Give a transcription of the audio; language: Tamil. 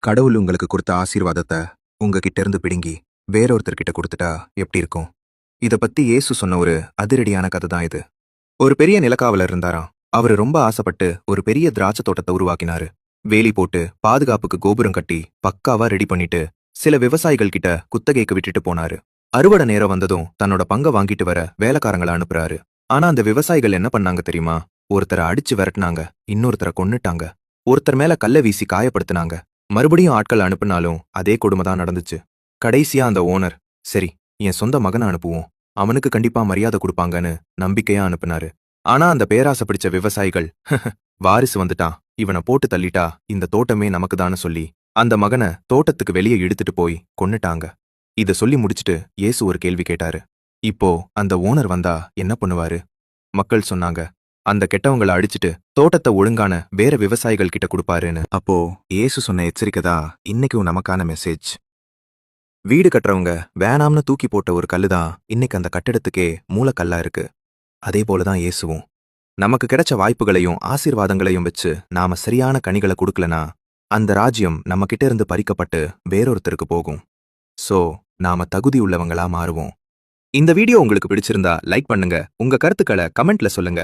கடவுள் உங்களுக்கு கொடுத்த ஆசீர்வாதத்தை உங்ககிட்ட இருந்து பிடுங்கி வேறொருத்தர்கிட்ட கொடுத்துட்டா எப்படி இருக்கும்? இத பத்தி இயேசு சொன்ன ஒரு அதிரடியான கதை தான் இது. ஒரு பெரிய நிலக்காவலர் இருந்தாராம். அவரு ரொம்ப ஆசைப்பட்டு ஒரு பெரிய திராட்சை தோட்டத்தை உருவாக்கினாரு. வேலி போட்டு பாதுகாப்புக்கு கோபுரம் கட்டி பக்காவா ரெடி பண்ணிட்டு சில விவசாயிகள் கிட்ட குத்தகைக்கு விட்டுட்டு போனாரு. அறுவடை நேரம் வந்ததும் தன்னோட பங்க வாங்கிட்டு வர வேலைக்காரங்களை அனுப்புறாரு. ஆனா அந்த விவசாயிகள் என்ன பண்ணாங்க தெரியுமா? ஒருத்தரை அடிச்சு விரட்டுனாங்க, இன்னொருத்தரை கொன்னுட்டாங்க, ஒருத்தர் மேல கல்ல வீசி காயப்படுத்தினாங்க. மறுபடியும் ஆட்கள் அனுப்புனாலும் அதே கொடுமை தான் நடந்துச்சு. கடைசியா அந்த ஓனர், சரி என் சொந்த மகனை அனுப்புவோம், அவனுக்கு கண்டிப்பா மரியாதை கொடுப்பாங்கன்னு நம்பிக்கையா அனுப்புனாரு. ஆனா அந்த பேராசை பிடிச்ச விவசாயிகள், வாரிசு வந்துட்டான், இவனை போட்டு தள்ளிட்டா இந்த தோட்டமே நமக்குதான்னு சொல்லி அந்த மகனை தோட்டத்துக்கு வெளியே இழுத்துட்டு போய் கொன்னுட்டாங்க. இத சொல்லி முடிச்சிட்டு இயேசு ஒரு கேள்வி கேட்டாரு. இப்போ அந்த ஓனர் வந்தா என்ன பண்ணுவாரு? மக்கள் சொன்னாங்க, அந்த கெட்டவங்களை அடிச்சிட்டு தோட்டத்தை ஒழுங்கான வேற விவசாயிகள் கிட்ட கொடுப்பாருன்னு. அப்போ இயேசு சொன்ன எச்சரிக்கை தான் இன்னைக்கும் நமக்கான மெசேஜ். வீடு கட்டுறவங்க வேணாம்னு தூக்கி போட்ட ஒரு கல்லுதான் இன்னைக்கு அந்த கட்டிடத்துக்கே மூலக்கல்லா இருக்கு. அதே போலதான் இயேசுவும். நமக்கு கிடைச்ச வாய்ப்புகளையும் ஆசீர்வாதங்களையும் வச்சு நாம சரியான கனிகளை கொடுக்கலனா அந்த ராஜ்யம் நம்ம கிட்ட இருந்து பறிக்கப்பட்டு வேறொருத்தருக்கு போகும். சோ நாம தகுதி உள்ளவங்களா மாறுவோம். இந்த வீடியோ உங்களுக்கு பிடிச்சிருந்தா லைக் பண்ணுங்க, உங்க கருத்துக்களை கமெண்ட்ல சொல்லுங்க.